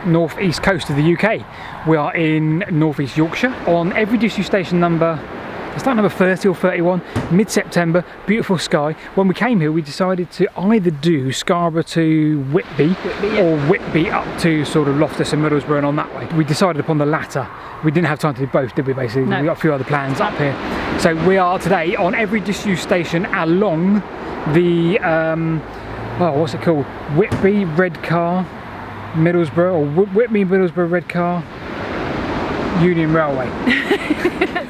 north-east coast of the UK. We are in north-east Yorkshire on every disused station number. It's like number 30 or 31, mid-September, beautiful sky. When we came here, we decided to either do Scarborough to Whitby, or Whitby up to sort of Loftus and Middlesbrough and on that way. We decided upon the latter. We didn't have time to do both, did we, basically? No. We got a few other plans up here. So we are today on every disused station along the, what's it called? Whitby, Redcar, Middlesbrough, or Whitby, Middlesbrough, Redcar, Union Railway.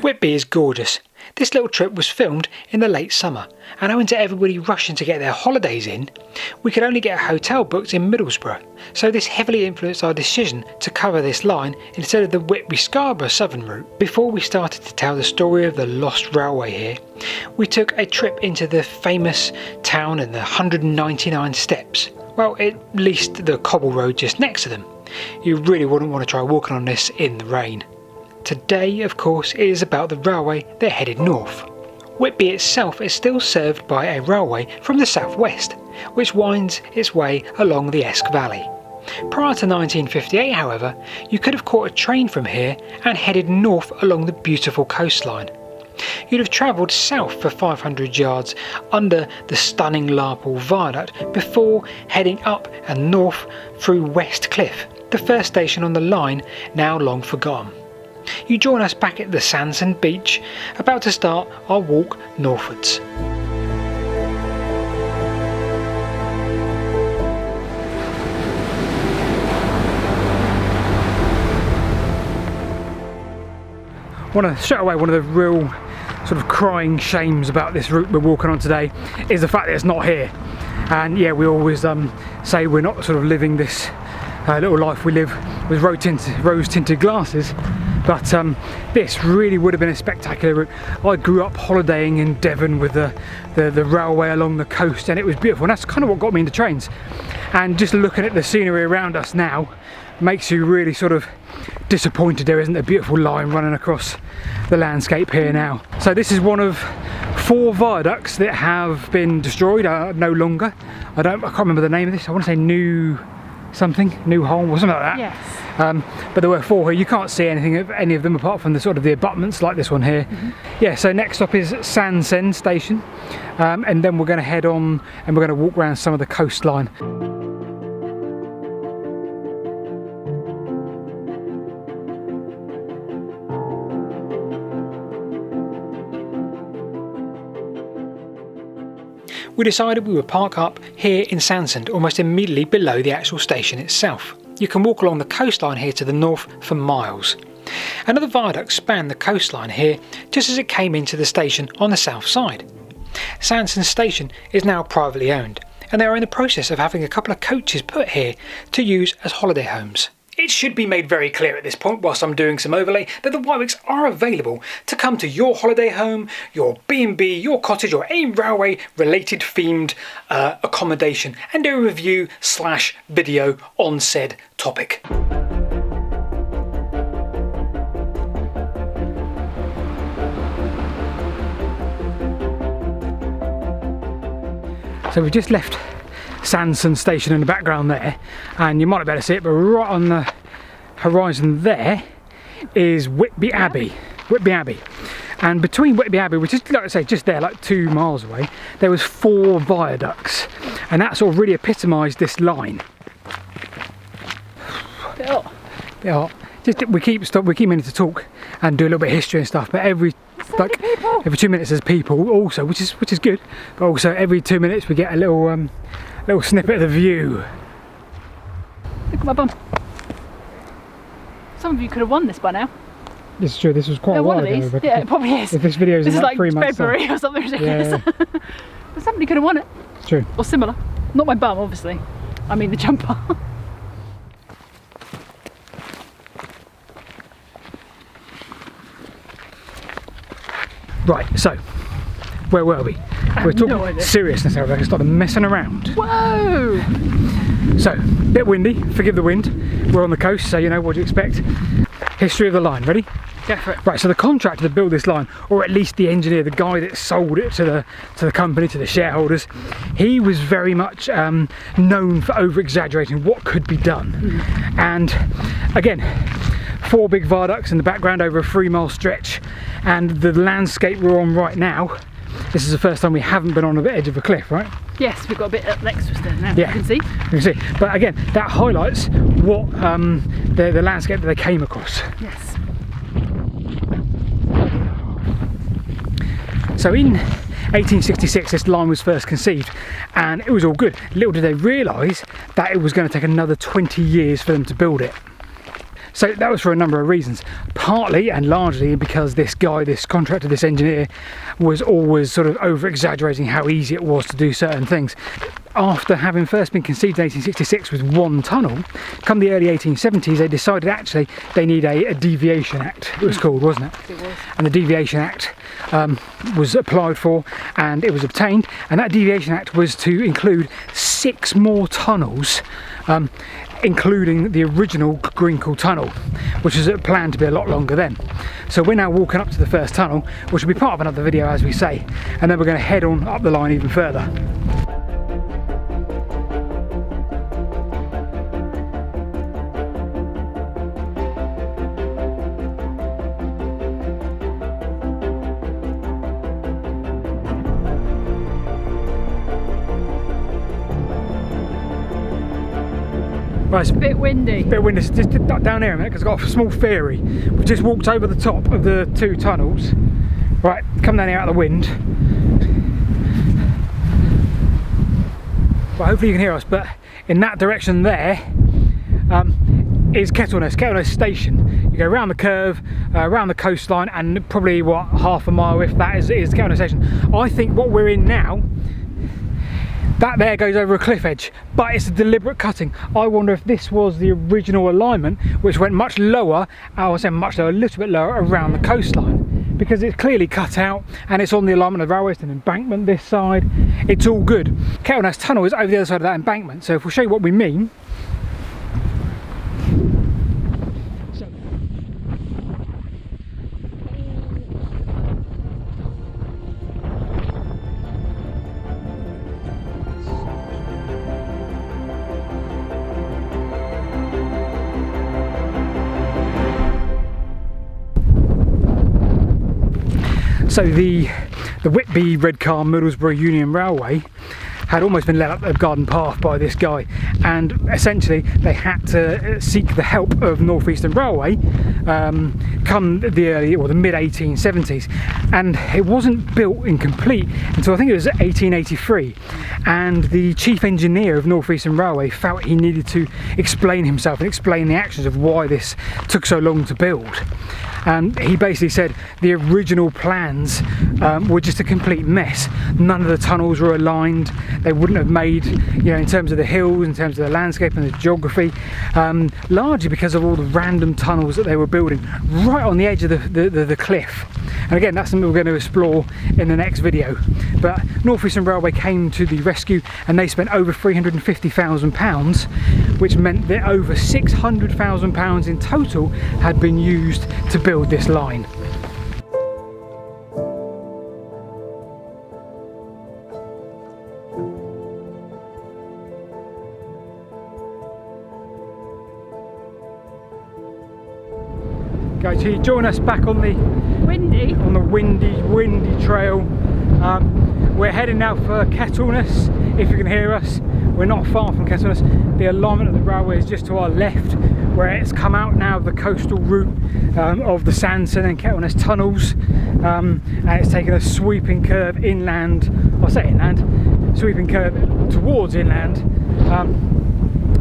Whitby is gorgeous. This little trip was filmed in the late summer, and owing to everybody rushing to get their holidays in, we could only get a hotel booked in Middlesbrough, so this heavily influenced our decision to cover this line instead of the Whitby-Scarborough southern route. Before we started to tell the story of the lost railway here, we took a trip into the famous town and the 199 steps. Well, at least the cobble road just next to them. You really wouldn't want to try walking on this in the rain. Today, of course, is about the railway that headed north. Whitby itself is still served by a railway from the southwest, which winds its way along the Esk Valley. Prior to 1958, however, you could have caught a train from here and headed north along the beautiful coastline. You'd have travelled south for 500 yards under the stunning Larpole Viaduct before heading up and north through West Cliff, the first station on the line now long forgotten. You join us back at the Sandsand Beach, about to start our walk northwards. Straight away, one of the real sort of crying shames about this route we're walking on today is the fact that it's not here. And yeah, we always say we're not sort of living this little life we live with rose-tinted glasses, but this really would have been a spectacular route. I grew up holidaying in Devon with the railway along the coast, and it was beautiful, and that's kind of what got me into trains. And just looking at the scenery around us now makes you really sort of disappointed there isn't a beautiful line running across the landscape here now. So this is one of 4 viaducts that have been destroyed, no longer. I can't remember the name of this. I want to say New Hole or something like that. Yes. But there were 4 here. You can't see anything of any of them apart from the sort of the abutments like this one here. Mm-hmm. Yeah, so next up is Sandsand Station, and then we're going to head on and we're going to walk around some of the coastline. We decided we would park up here in Sandsand, almost immediately below the actual station itself. You can walk along the coastline here to the north for miles. Another viaduct spanned the coastline here just as it came into the station on the south side. Sandsand Station is now privately owned, and they are in the process of having a couple of coaches put here to use as holiday homes. It should be made very clear at this point, whilst I'm doing some overlay, that the Whitewicks are available to come to your holiday home, your B&B, your cottage, or any railway related themed accommodation and do a review/video on said topic. So we've just left Sandsand Station in the background there, and you might not be able to see it, but right on the horizon there is Whitby Abbey. Whitby Abbey. And between Whitby Abbey, which is, like I say, just there, like 2 miles away, there was 4 viaducts, and that sort of really epitomised this line. Bit hot. Bit hot. We keep meaning to talk and do a little bit of history and stuff, but every 2 minutes there's people also, which is good, but also every 2 minutes we get a little snippet of the view. Look at my bum. Some of you could have won this by now. This is true, this was quite a while ago. But yeah, it probably is. If this video is in like 3 months February or something ridiculous. Yeah. But somebody could have won it. It's true. Or similar. Not my bum, obviously. I mean the jumper. Right, so where were we? We're talking seriousness now, we're starting messing around. Whoa! So, bit windy, forgive the wind. We're on the coast, so you know what you expect. History of the line, ready? Go for it. Right, so the contractor that built this line, or at least the engineer, the guy that sold it to the company, to the shareholders, he was very much known for over-exaggerating what could be done. And again, 4 big viaducts in the background over a 3-mile stretch, and the landscape we're on right now, this is the first time we haven't been on the edge of a cliff, right? Yes, we've got a bit up next to us there now. Yeah, You can see. You can see. But again, that highlights what the landscape that they came across. Yes. So in 1866 this line was first conceived, and it was all good. Little did they realise that it was going to take another 20 years for them to build it. So that was for a number of reasons, partly and largely because this guy, this contractor, this engineer was always sort of over-exaggerating how easy it was to do certain things. After having first been conceived in 1866 with 1 tunnel, come the early 1870s they decided actually they need a Deviation Act, it was called, wasn't it? It was. And the Deviation Act was applied for and it was obtained, and that Deviation Act was to include 6 more tunnels, including the original Greencool Tunnel, which was planned to be a lot longer then. So we're now walking up to the first tunnel, which will be part of another video as we say, and then we're going to head on up the line even further. Right, it's A bit windy. bit windy. Just down here a minute because I've got a small theory. We've just walked over the top of the 2 tunnels. Right, come down here out of the wind. Well, hopefully you can hear us, but in that direction there is Kettleness Station. You go around the curve, around the coastline, and probably what, half a mile, if that, is Kettleness Station. I think what we're in now, that there goes over a cliff edge, but it's a deliberate cutting. I wonder if this was the original alignment, which went much lower, I would say much lower, a little bit lower around the coastline, because it's clearly cut out and it's on the alignment of the railway, an embankment this side. It's all good. Kettleness Tunnel is over the other side of that embankment, so if we'll show you what we mean. So the Whitby, Redcar, Middlesbrough Union Railway had almost been led up a garden path by this guy, and essentially they had to seek the help of North Eastern Railway come the early or the mid 1870s, and it wasn't built incomplete until I think it was 1883, and the chief engineer of North Eastern Railway felt he needed to explain himself and explain the actions of why this took so long to build. He basically said the original plans were just a complete mess. None of the tunnels were aligned. They wouldn't have made, you know, in terms of the hills, in terms of the landscape and the geography, largely because of all the random tunnels that they were building right on the edge of the cliff. And again, that's something we're going to explore in the next video. But North Eastern Railway came to the rescue, and they spent over £350,000, which meant that over £600,000 in total had been used to build this line. Guys, you join us back on the windy trail. We're heading now for Kettleness. If you can hear us, we're not far from Kettleness. The alignment of the railway is just to our left, where it's come out now of the coastal route of the Sanson and Kettleness tunnels, and it's taken a sweeping curve inland, I say inland, sweeping curve towards inland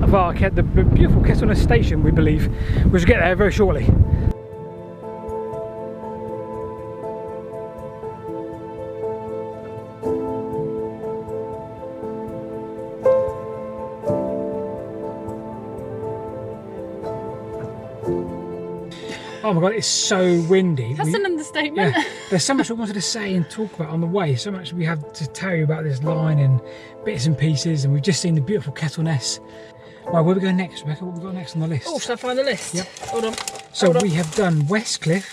via the beautiful Kettleness station, we believe. We should get there very shortly. Oh my god, it's so windy. That's an understatement. Yeah, there's so much I wanted to say and talk about on the way. So much we have to tell you about this line in bits and pieces, and we've just seen the beautiful Kettleness. Right, where are we going next, Rebecca? What have we got next on the list? Oh, should I find the list? Yep. Hold on. So we have done Westcliff,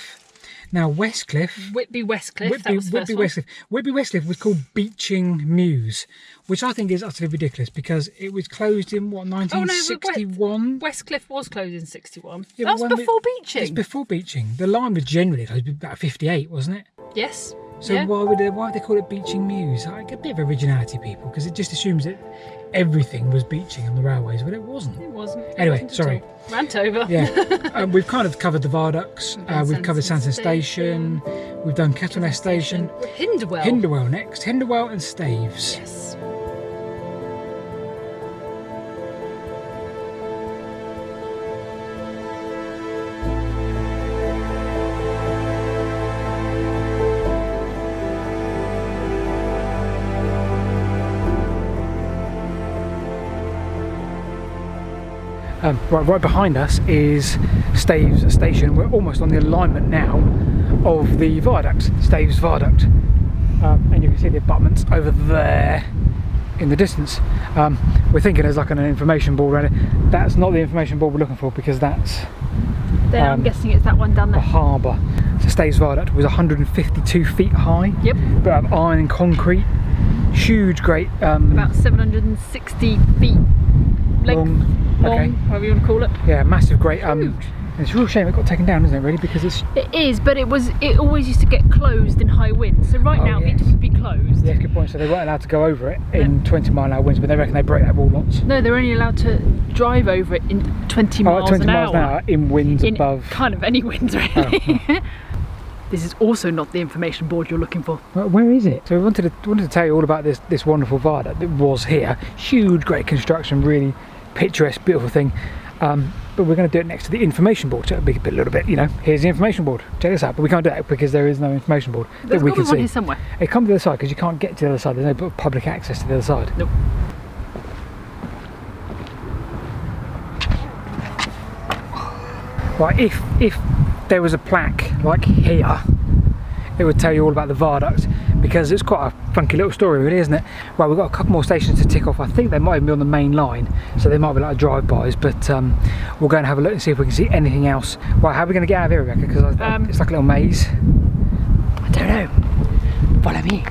Now Westcliff. Whitby Westcliff. That was the first Whitby one. Westcliff. Whitby Westcliff was called Beeching Mews, which I think is utterly ridiculous because it was closed in what, 1961? Westcliff was closed in 61. Yeah, that was but before Beeching. It's before Beeching. The line was generally closed about 58, wasn't it? Yes. So yeah. why would they call it Beeching Mews? Like, a bit of originality, people, because it just assumes that everything was beaching on the railways, but it wasn't. It wasn't. Anyway, It wasn't sorry. at all. Rant over. Yeah, we've kind of covered the Viaducts. We've covered Sanson Station. Station. We've done Kettlnest Station. Hinderwell. Hinderwell next. Hinderwell and Staves. Yes. Right behind us is Staves Station. We're almost on the alignment now of the Viaducts, Staves Viaduct. And you can see the abutments over there in the distance. We're thinking there's like an information board around it. That's not the information board we're looking for because that's There, I'm guessing it's that one down the there. harbour. So Staves Viaduct was 152 feet high. Yep. Iron and concrete. Huge, great. About 760 feet length. Long, however you want to call it. Yeah, massive, great. Huge. It's a real shame it got taken down, isn't it? Really, because it's. It is, but it always used to get closed in high winds. So right now yes. it would be closed. Yeah, good point. So they weren't allowed to go over it in 20-mile-an-hour winds, but they reckon they break that rule lots. No, they're only allowed to drive over it in 20 miles 20 an miles an hour in winds in above. kind of any winds, really. Oh. This is also not the information board you're looking for. Well, where is it? So we wanted to tell you all about this wonderful viaduct that was here. Huge, great construction, really picturesque, beautiful thing. But we're going to do it next to the information board, so it'll be a little bit, you know, here's the information board, check this out, but we can't do that because there is no information board There's that we got can to be one see. here somewhere. It comes to the other side because you can't get to the other side, there's no public access to the other side. Nope. Right, if there was a plaque like here, it would tell you all about the viaduct because it's quite a funky little story, really, isn't it? Well, we've got a couple more stations to tick off. I think they might even be on the main line, so they might be like drive-bys, but we'll go and have a look and see if we can see anything else. Right, how are we going to get out of here, Rebecca? Because it's like a little maze. I don't know. Follow me.